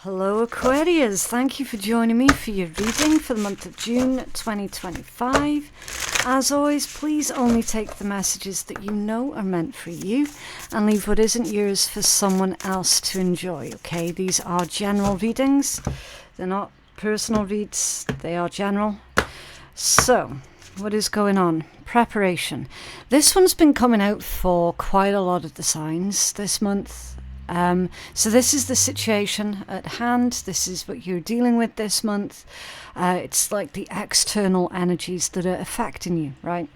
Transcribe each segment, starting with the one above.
Hello Aquarius, thank you for joining me for your reading for the month of June 2025. As always, please only take the messages that you know are meant for you and leave what isn't yours for someone else to enjoy, okay? These are general readings, they're not personal reads, they are general. So, what is going on? Preparation. This one's been coming out for quite a lot of the signs this month. So this is the situation at hand. This is what you're dealing with this month. It's like the external energies that are affecting you, right?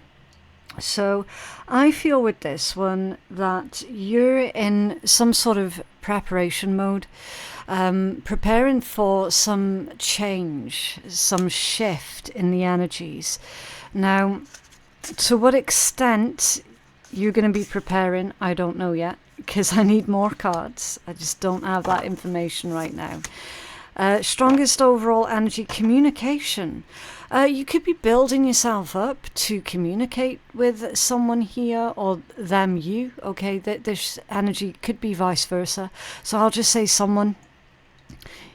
So I feel with this one that you're in some sort of preparation mode, preparing for some change, some shift in the energies. Now, to what extent you're going to be preparing, I don't know yet, because I need more cards. I just don't have that information right now. Strongest overall energy, communication. You could be building yourself up to communicate with someone here, or them, you, okay? This energy could be vice versa. So I'll just say someone.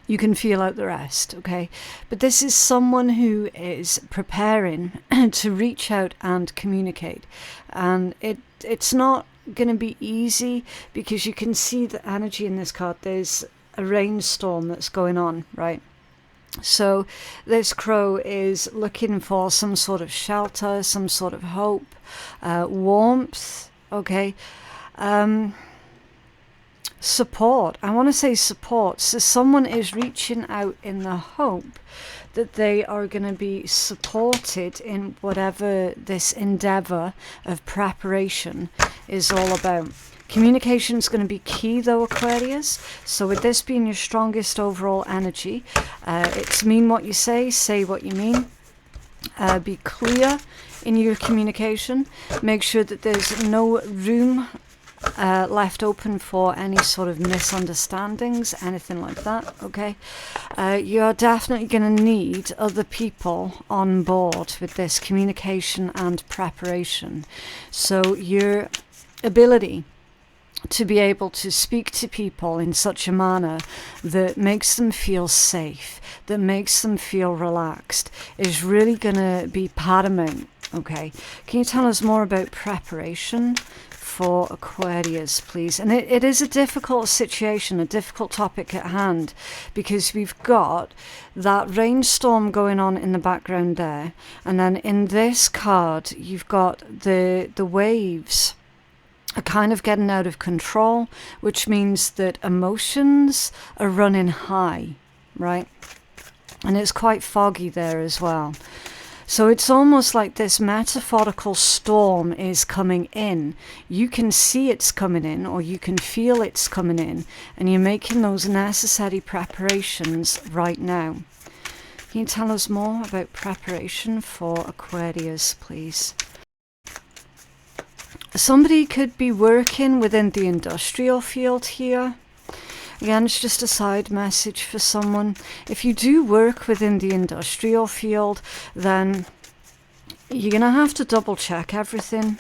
You can feel out the rest, okay? But this is someone who is preparing to reach out and communicate. And it's not going to be easy, because you can see the energy in this card. There's a rainstorm that's going on, right? So this crow is looking for some sort of shelter, some sort of hope, warmth, okay? Support. I want to say support. So someone is reaching out in the hope that they are going to be supported in whatever this endeavor of preparation is all about. Communication is going to be key though, Aquarius. So with this being your strongest overall energy, it's mean what you say what you mean. Be clear in your communication. Make sure that there's no room left open for any sort of misunderstandings, anything like that, okay? You're definitely going to need other people on board with this communication and preparation. So your ability to be able to speak to people in such a manner that makes them feel safe, that makes them feel relaxed, is really going to be paramount, okay? Can you tell us more about preparation for Aquarius, please? And it is a difficult situation, a difficult topic at hand, because we've got that rainstorm going on in the background there, and then in this card you've got the waves are kind of getting out of control, which means that emotions are running high, right? And it's quite foggy there as well. So it's almost like this metaphorical storm is coming in. You can see it's coming in, or you can feel it's coming in, and you're making those necessary preparations right now. Can you tell us more about preparation for Aquarius, please? Somebody could be working within the industrial field here. Again, it's just a side message for someone. If you do work within the industrial field, then you're going to have to double check everything.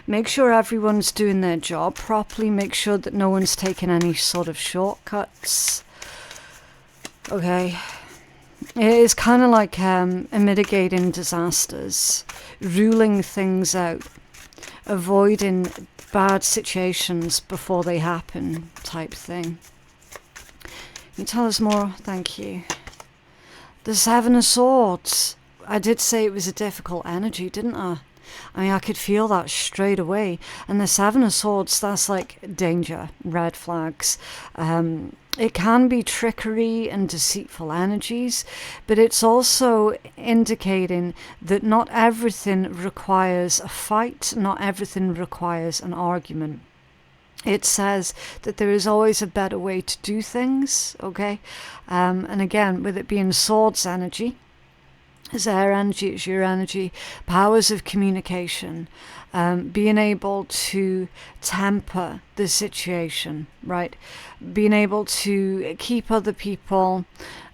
Make sure everyone's doing their job properly. Make sure that no one's taking any sort of shortcuts. Okay. It is kind of like mitigating disasters, ruling things out, avoiding bad situations before they happen type thing. Can you tell us more? Thank you. The Seven of Swords. I did say it was a difficult energy, didn't I? I mean, I could feel that straight away. And the Seven of Swords, that's like danger, red flags. It can be trickery and deceitful energies, but it's also indicating that not everything requires a fight, not everything requires an argument. It says that there is always a better way to do things, okay? And again, with it being swords energy, it's air energy, it's your energy, powers of communication, being able to temper the situation, right? Being able to keep other people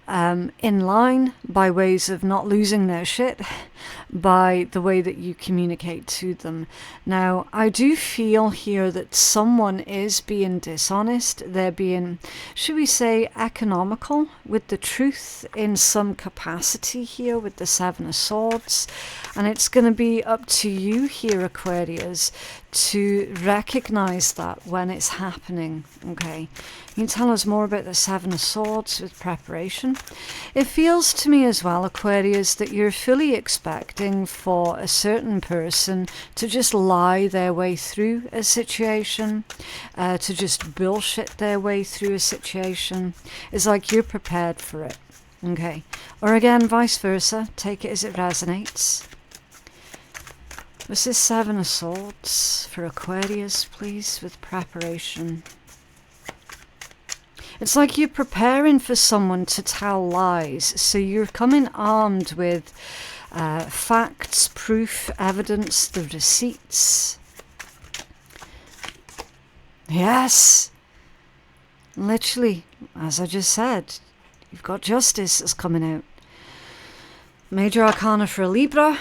in line by ways of not losing their shit, by the way that you communicate to them. Now, I do feel here that someone is being dishonest. They're being, should we say, economical with the truth in some capacity here with the Seven of Swords. And it's going to be up to you here, Aquarius, to recognize that when it's happening. Okay, you can tell us more about the Seven of Swords with preparation. It feels to me as well, Aquarius, that you're fully expecting for a certain person to just lie their way through a situation, to just bullshit their way through a situation. It's like you're prepared for it. Okay, or again, vice versa. Take it as it resonates. What's this Seven of Swords for Aquarius, please, with preparation? It's like you're preparing for someone to tell lies. So you're coming armed with facts, proof, evidence, the receipts. Yes. Literally, as I just said, you've got justice that's coming out. Major Arcana for a Libra.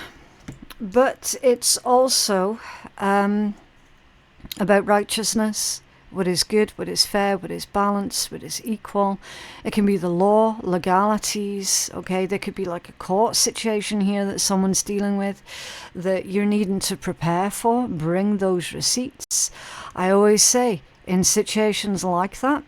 But it's also about righteousness, what is good, what is fair, what is balanced, what is equal. It can be the law, legalities, okay? There could be like a court situation here that someone's dealing with that you're needing to prepare for. Bring those receipts. I always say, in situations like that,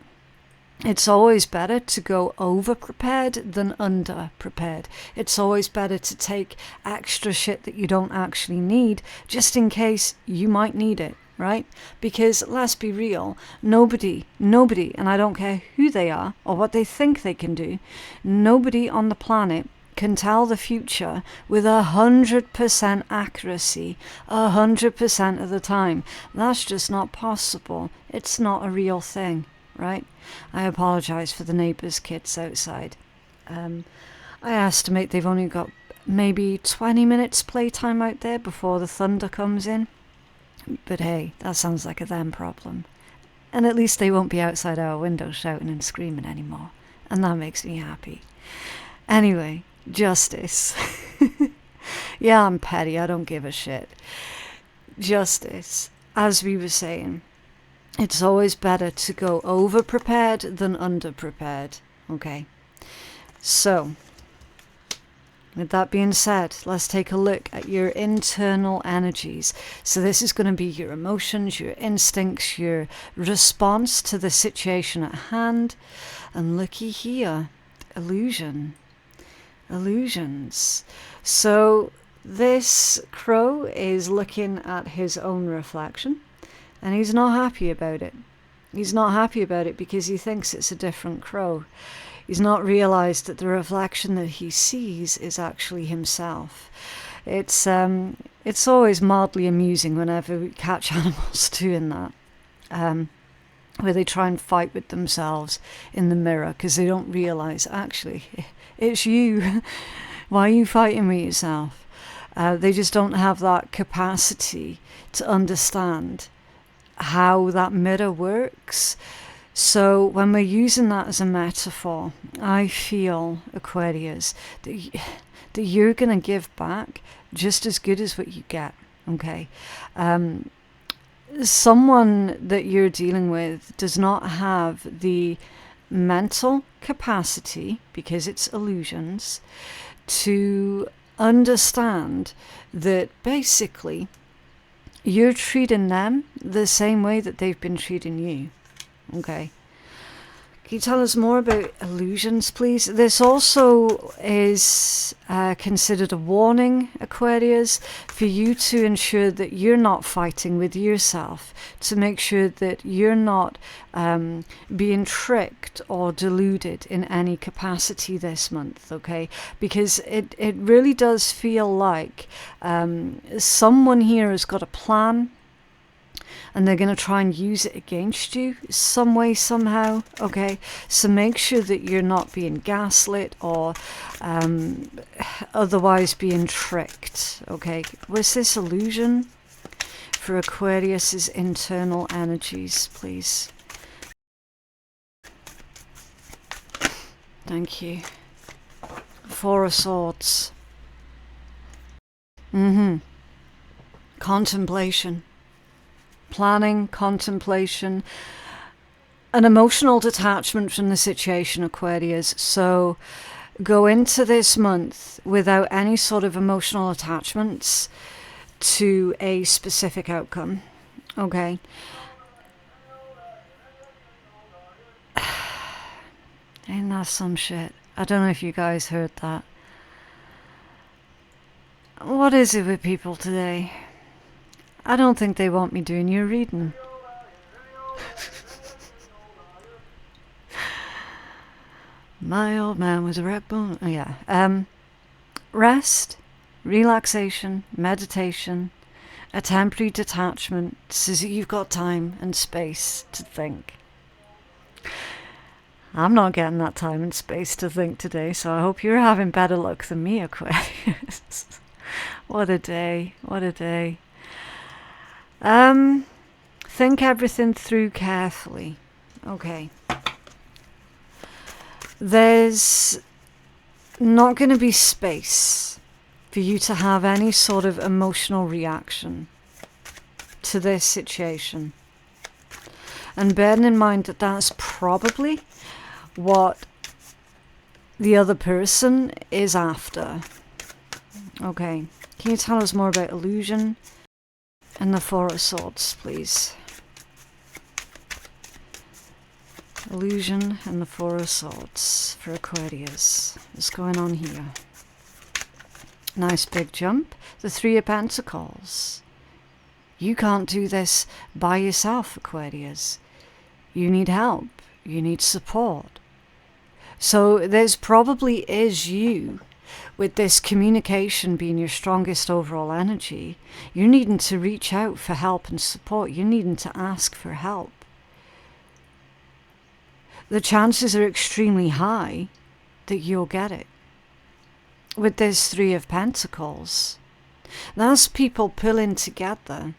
it's always better to go over-prepared than under-prepared. It's always better to take extra shit that you don't actually need, just in case you might need it, right? Because, let's be real, nobody, and I don't care who they are or what they think they can do, nobody on the planet can tell the future with 100% accuracy 100% of the time. That's just not possible. It's not a real thing. Right? I apologize for the neighbours' kids outside. I estimate they've only got maybe 20 minutes playtime out there before the thunder comes in. But hey, that sounds like a them problem. And at least they won't be outside our window shouting and screaming anymore. And that makes me happy. Anyway, justice. Yeah, I'm petty. I don't give a shit. Justice. As we were saying, it's always better to go over-prepared than under-prepared, okay? So, with that being said, let's take a look at your internal energies. So this is going to be your emotions, your instincts, your response to the situation at hand. And looky here, illusion. Illusions. So this crow is looking at his own reflection. And he's not happy about it. He's not happy about it because he thinks it's a different crow. He's not realized that the reflection that he sees is actually himself. It's always mildly amusing whenever we catch animals doing that, where they try and fight with themselves in the mirror because they don't realize, actually, it's you. Why are you fighting with yourself? They just don't have that capacity to understand how that mirror works. So when we're using that as a metaphor, I feel, Aquarius, that you're going to give back just as good as what you get, okay? Someone that you're dealing with does not have the mental capacity, because it's illusions, to understand that basically you're treating them the same way that they've been treating you. Okay. Can you tell us more about illusions, please? This also is considered a warning, Aquarius, for you to ensure that you're not fighting with yourself, to make sure that you're not being tricked or deluded in any capacity this month, okay? Because it really does feel like someone here has got a plan, and they're going to try and use it against you some way, somehow, okay? So make sure that you're not being gaslit or otherwise being tricked, okay? What's this illusion for Aquarius's internal energies, please? Thank you. Four of Swords. Contemplation. Planning, contemplation, an emotional detachment from the situation, Aquarius. So go into this month without any sort of emotional attachments to a specific outcome. Okay. Ain't that some shit? I don't know if you guys heard that. What is it with people today? I don't think they want me doing your reading. My old man was a rat bone. Oh, yeah. Rest, relaxation, meditation, a temporary detachment so that you've got time and space to think. I'm not getting that time and space to think today, so I hope you're having better luck than me, Aquarius. What a day. What a day. Think everything through carefully. Okay. There's not going to be space for you to have any sort of emotional reaction to this situation. And bearing in mind that that's probably what the other person is after. Okay. Can you tell us more about illusion and the Four of Swords, please? Illusion and the Four of Swords for Aquarius. What's going on here? Nice big jump. The Three of Pentacles. You can't do this by yourself, Aquarius. You need help. You need support. So there's probably is you, with this communication being your strongest overall energy, you're needing to reach out for help and support. You're needing to ask for help. The chances are extremely high that you'll get it. With this Three of Pentacles, that's people pulling together,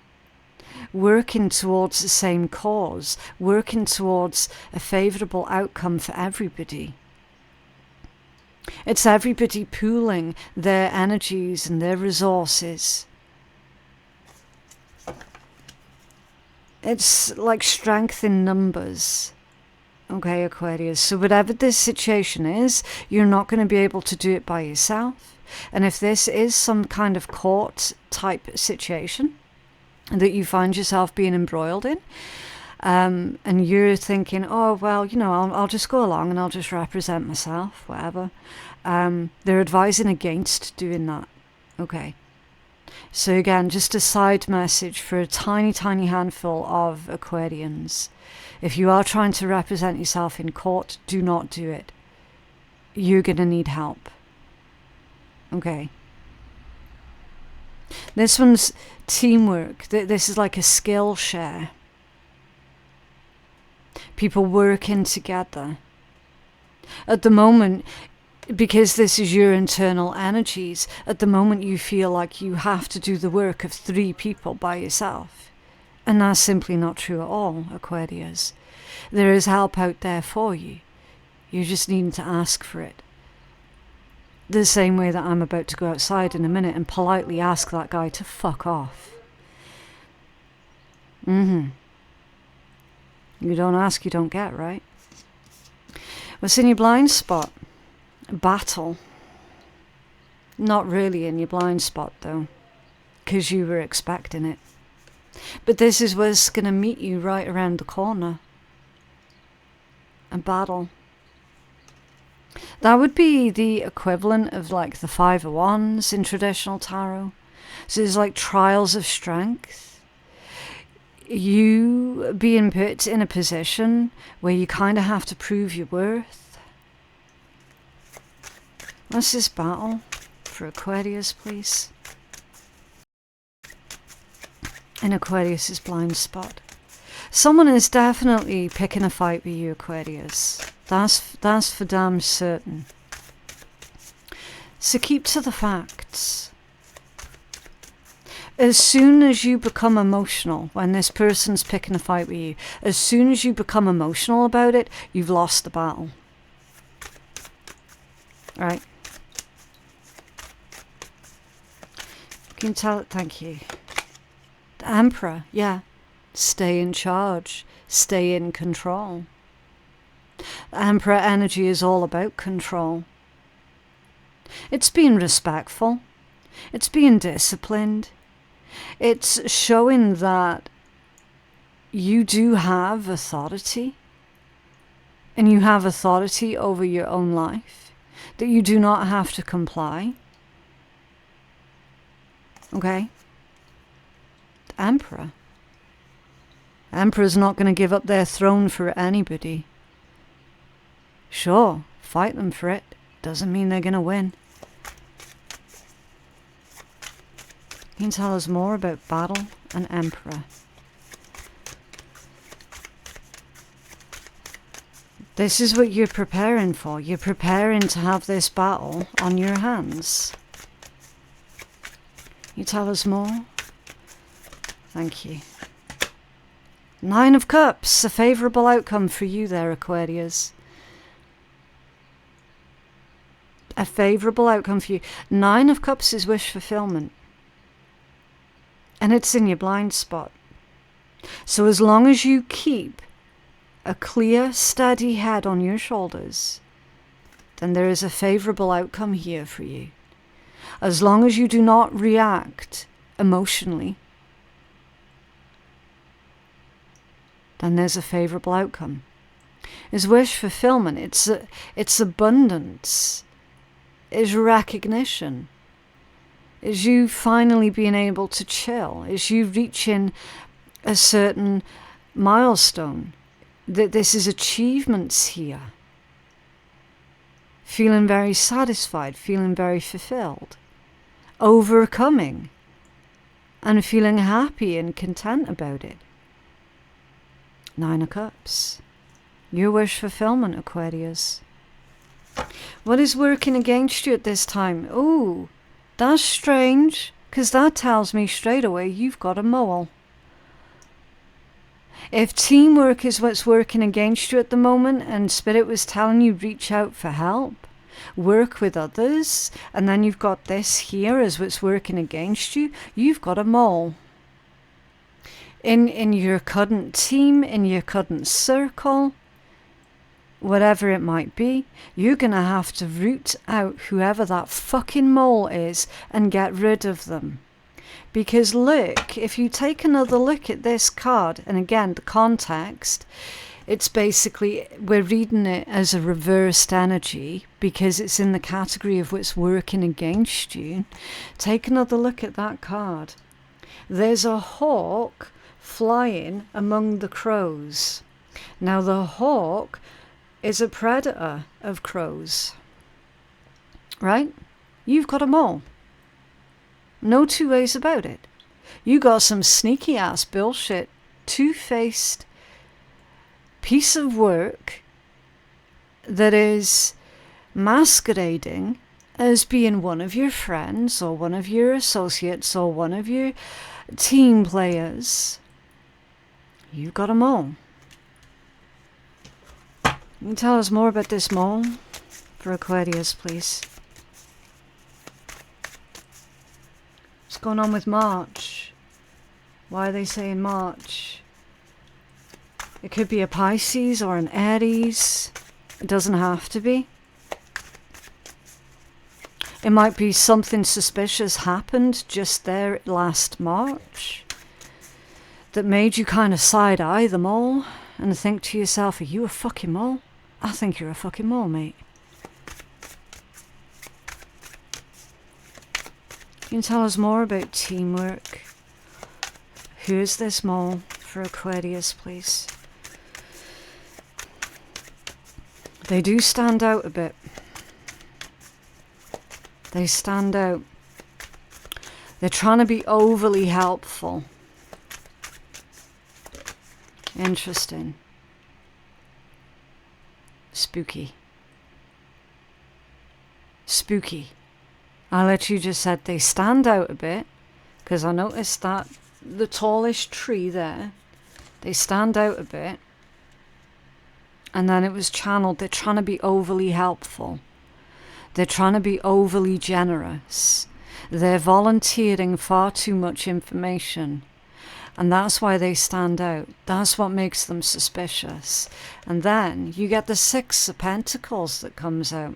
working towards the same cause, working towards a favourable outcome for everybody. It's everybody pooling their energies and their resources. It's like strength in numbers. Okay, Aquarius. So whatever this situation is, you're not going to be able to do it by yourself. And if this is some kind of court type situation that you find yourself being embroiled in, and you're thinking, oh, well, you know, I'll just go along and I'll just represent myself, whatever. They're advising against doing that. Okay. So again, just a side message for a tiny, tiny handful of Aquarians. If you are trying to represent yourself in court, do not do it. You're going to need help. Okay. This one's teamwork. This is like a skill share. People working together. At the moment, because this is your internal energies, at the moment you feel like you have to do the work of 3 people by yourself. And that's simply not true at all, Aquarius. There is help out there for you. You just need to ask for it. The same way that I'm about to go outside in a minute and politely ask that guy to fuck off. You don't ask, you don't get, right? What's in your blind spot? Battle. Not really in your blind spot, though, because you were expecting it. But this is what's going to meet you right around the corner. A battle. That would be the equivalent of like the Five of Wands in traditional tarot. So there's like trials of strength. You being put in a position where you kind of have to prove your worth. What's this battle for Aquarius, please? In Aquarius's blind spot. Someone is definitely picking a fight with you, Aquarius. That's for damn certain. So keep to the facts. As soon as you become emotional when this person's picking a fight with you, as soon as you become emotional about it, you've lost the battle. Right? can tell it, thank you. The Emperor, yeah. Stay in charge. Stay in control. The Emperor energy is all about control. It's being respectful. It's being disciplined. It's showing that you do have authority. And you have authority over your own life. That you do not have to comply. Okay? The Emperor. The Emperor's not going to give up their throne for anybody. Sure, fight them for it. Doesn't mean they're going to win. Can you tell us more about battle and Emperor? This is what you're preparing for. You're preparing to have this battle on your hands. You tell us more? Thank you. 9 of Cups, a favourable outcome for you there, Aquarius. A favourable outcome for you. 9 of Cups is wish fulfillment. And it's in your blind spot. So as long as you keep a clear, steady head on your shoulders, then there is a favourable outcome here for you. As long as you do not react emotionally, then there's a favourable outcome. Is wish fulfillment. It's abundance. Is recognition. Is you finally being able to chill. Is you reaching a certain milestone. That this is achievements here. Feeling very satisfied. Feeling very fulfilled. Overcoming. And feeling happy and content about it. 9 of Cups. Your wish fulfillment, Aquarius. What is working against you at this time? Oh, that's strange, because that tells me straight away you've got a mole. If teamwork is what's working against you at the moment, and Spirit was telling you reach out for help, work with others, and then you've got this here as what's working against you, you've got a mole. In your current team, in your current circle, whatever it might be, you're going to have to root out whoever that fucking mole is and get rid of them. Because look, if you take another look at this card, and again, the context, it's basically, we're reading it as a reversed energy because it's in the category of what's working against you. Take another look at that card. There's a hawk flying among the crows. Now the hawk is a predator of crows, right? You've got a mole. No two ways about it. You got some sneaky ass bullshit, two-faced piece of work that is masquerading as being one of your friends or one of your associates or one of your team players. You've got a mole. Can you tell us more about this mole for Aquarius, please? What's going on with March? Why are they saying March? It could be a Pisces or an Aries. It doesn't have to be. It might be something suspicious happened just there last March that made you kind of side-eye the mole and think to yourself, are you a fucking mole? I think you're a fucking mole, mate. Can you tell us more about teamwork? Who is this mole for Aquarius, please? They do stand out a bit. They stand out. They're trying to be overly helpful. Interesting. Spooky. Spooky. I'll let you just said they stand out a bit, because I noticed that the tallish tree there, they stand out a bit. And then it was channeled, they're trying to be overly helpful. They're trying to be overly generous. They're volunteering far too much information. And that's why they stand out. That's what makes them suspicious. And then you get the Six of Pentacles that comes out.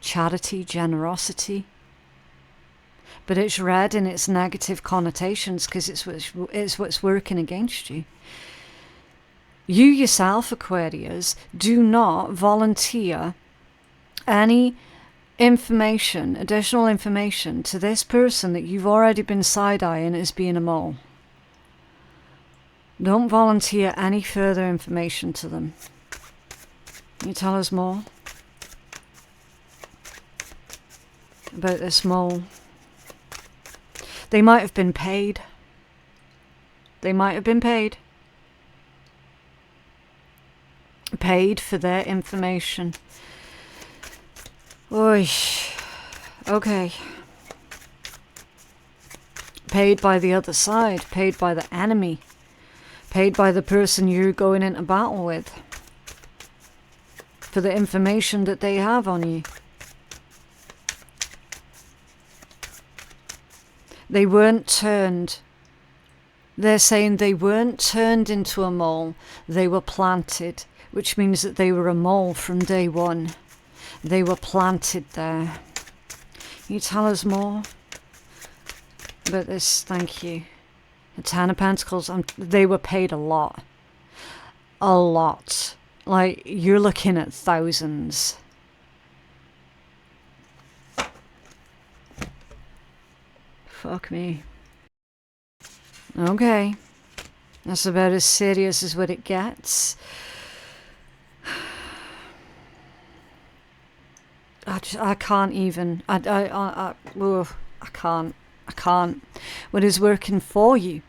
Charity, generosity. But it's read in its negative connotations because it's what's working against you. You yourself, Aquarius, do not volunteer any information, additional information, to this person that you've already been side-eyeing as being a mole. Don't volunteer any further information to them. Can you tell us more about this mole? They might have been paid. They might have been paid. Paid for their information. Oy. Okay. Paid by the other side. Paid by the enemy. Paid by the person you're going into battle with. For the information that they have on you. They weren't turned. They're saying they weren't turned into a mole. They were planted, which means that they were a mole from day one. They were planted there. Can you tell us more about this? Thank you. The Ten of Pentacles, they were paid a lot. A lot. Like, you're looking at thousands. Fuck me. Okay. That's about as serious as what it gets. I can't even. I can't. What is working for you?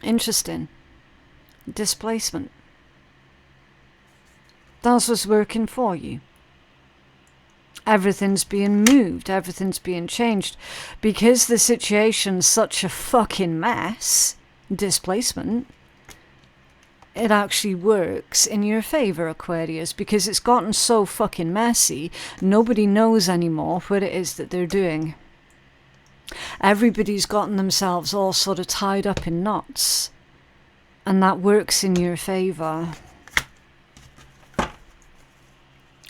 Interesting. Displacement. That's what's working for you. Everything's being moved, everything's being changed. Because the situation's such a fucking mess, displacement, it actually works in your favour, Aquarius, because it's gotten so fucking messy, nobody knows anymore what it is that they're doing. Everybody's gotten themselves all sort of tied up in knots, and that works in your favour.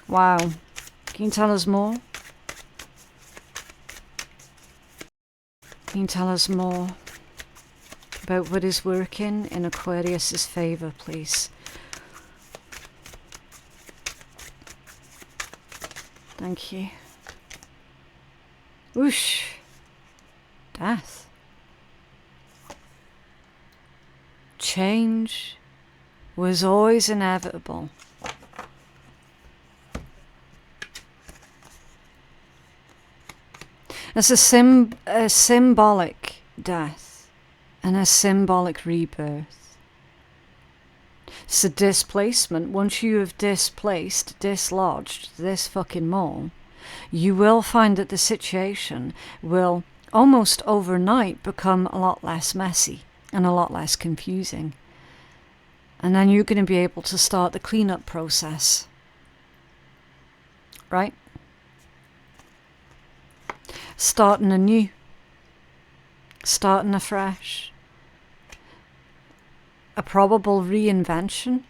Wow. Can you tell us more? Can you tell us more about what is working in Aquarius's favour, please? Thank you. Whoosh. Death. Change was always inevitable. It's a symbolic death and a symbolic rebirth. So displacement, once you have displaced, dislodged this fucking mole, you will find that the situation will almost overnight become a lot less messy and a lot less confusing. And then you're going to be able to start the cleanup process. Right? Starting anew, starting afresh, a probable reinvention,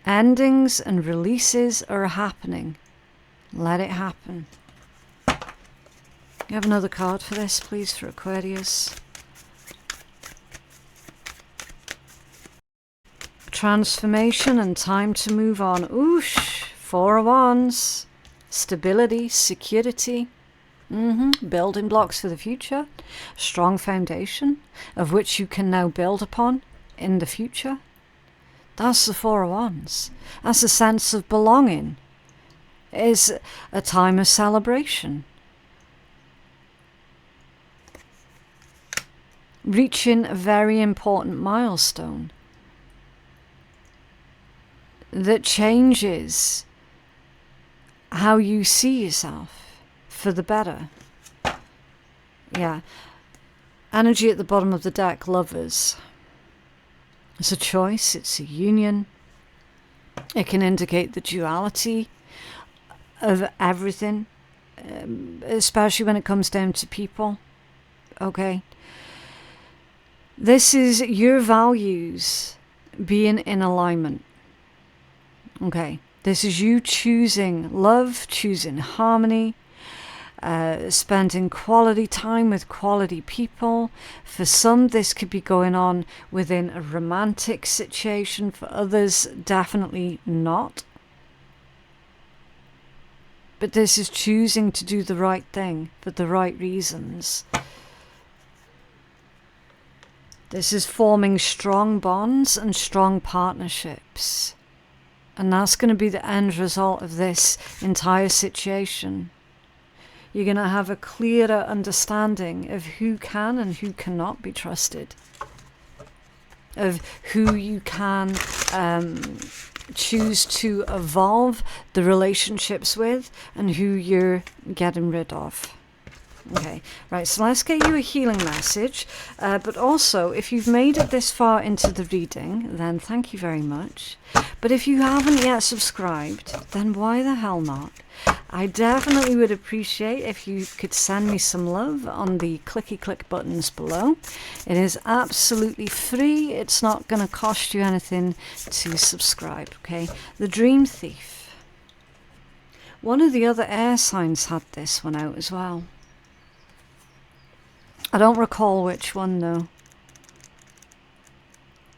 endings and releases are happening. Let it happen. You have another card for this, please, for Aquarius. Transformation and time to move on. Oosh. Four of Wands, stability, security, building blocks for the future, strong foundation of which you can now build upon in the future. That's the Four of Wands. That's a sense of belonging. It is a time of celebration. Reaching a very important milestone that changes how you see yourself for the better. Yeah. Energy at the bottom of the deck, Lovers. It's a choice, it's a union. It can indicate the duality of everything, especially when it comes down to people. Okay? This is your values being in alignment. Okay? This is you choosing love, choosing harmony, spending quality time with quality people. For some, this could be going on within a romantic situation. For others, definitely not. But this is choosing to do the right thing for the right reasons. This is forming strong bonds and strong partnerships. And that's going to be the end result of this entire situation. You're going to have a clearer understanding of who can and who cannot be trusted. Of who you can choose to evolve the relationships with and who you're getting rid of. Okay, right, so let's get you a healing message. But also, if you've made it this far into the reading, then thank you very much. But if you haven't yet subscribed, then why the hell not? I definitely would appreciate if you could send me some love on the clicky click buttons below. It is absolutely free. It's not going to cost you anything to subscribe, okay? The Dream Thief. One of the other air signs had this one out as well. I don't recall which one though.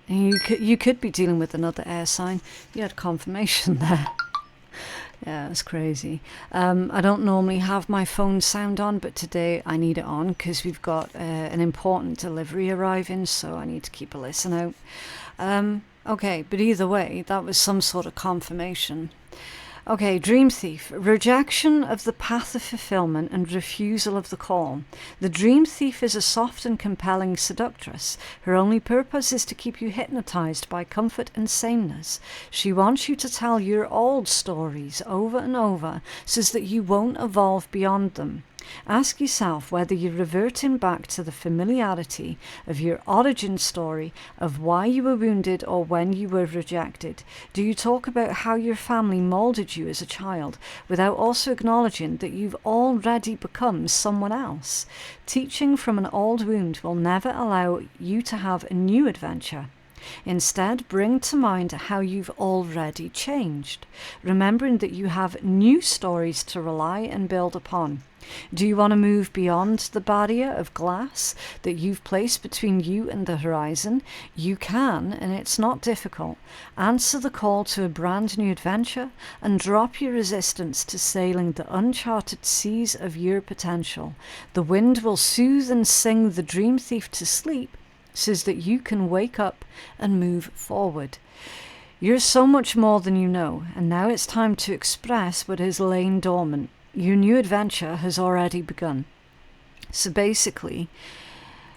You could be dealing with another air sign. You had confirmation there. Yeah, it's crazy. I don't normally have my phone sound on, but today I need it on because we've got an important delivery arriving, so I need to keep a listen out. Okay, but either way, that was some sort of confirmation. Okay, Dream Thief. Rejection of the path of fulfillment and refusal of the call. The Dream Thief is a soft and compelling seductress. Her only purpose is to keep you hypnotized by comfort and sameness. She wants you to tell your old stories over and over so that you won't evolve beyond them. Ask yourself whether you're reverting back to the familiarity of your origin story of why you were wounded or when you were rejected. Do you talk about how your family molded you as a child without also acknowledging that you've already become someone else? Teaching from an old wound will never allow you to have a new adventure. Instead, bring to mind how you've already changed, remembering that you have new stories to rely and build upon. Do you want to move beyond the barrier of glass that you've placed between you and the horizon? You can, and it's not difficult. Answer the call to a brand new adventure and drop your resistance to sailing the uncharted seas of your potential. The wind will soothe and sing the Dream Thief to sleep so that you can wake up and move forward. You're so much more than you know, and now it's time to express what has lain dormant. Your new adventure has already begun. So basically,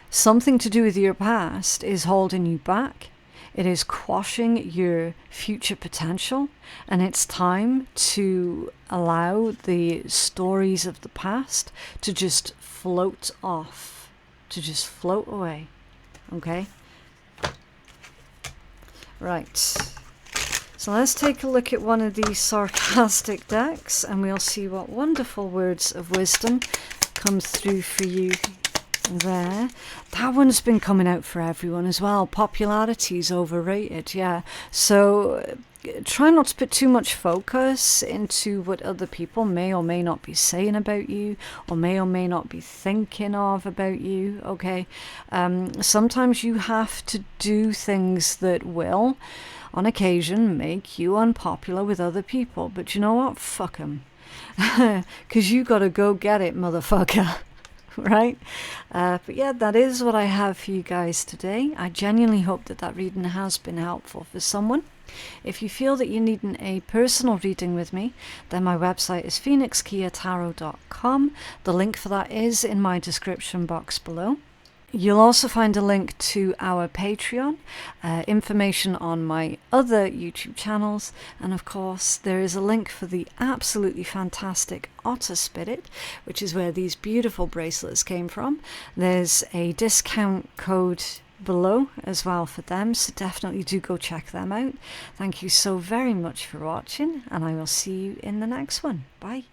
something to do with your past is holding you back. It is quashing your future potential, and it's time to allow the stories of the past to just float off, to just float away. Okay? Right. So let's take a look at one of these sarcastic decks and we'll see what wonderful words of wisdom come through for you there. That one's been coming out for everyone as well. Popularity is overrated, yeah. So try not to put too much focus into what other people may or may not be saying about you or may not be thinking of about you, okay? Sometimes you have to do things that will, on occasion, make you unpopular with other people. But you know what? Fuck them. Because you got to go get it, motherfucker. Right? But yeah, that is what I have for you guys today. I genuinely hope that that reading has been helpful for someone. If you feel that you're needing a personal reading with me, then my website is phoenixkeiatarot.com. The link for that is in my description box below. You'll also find a link to our Patreon, information on my other YouTube channels, and of course there is a link for the absolutely fantastic Otter Spirit, which is where these beautiful bracelets came from. There's a discount code below as well for them, so definitely do go check them out. Thank you so very much for watching, and I will see you in the next one. Bye.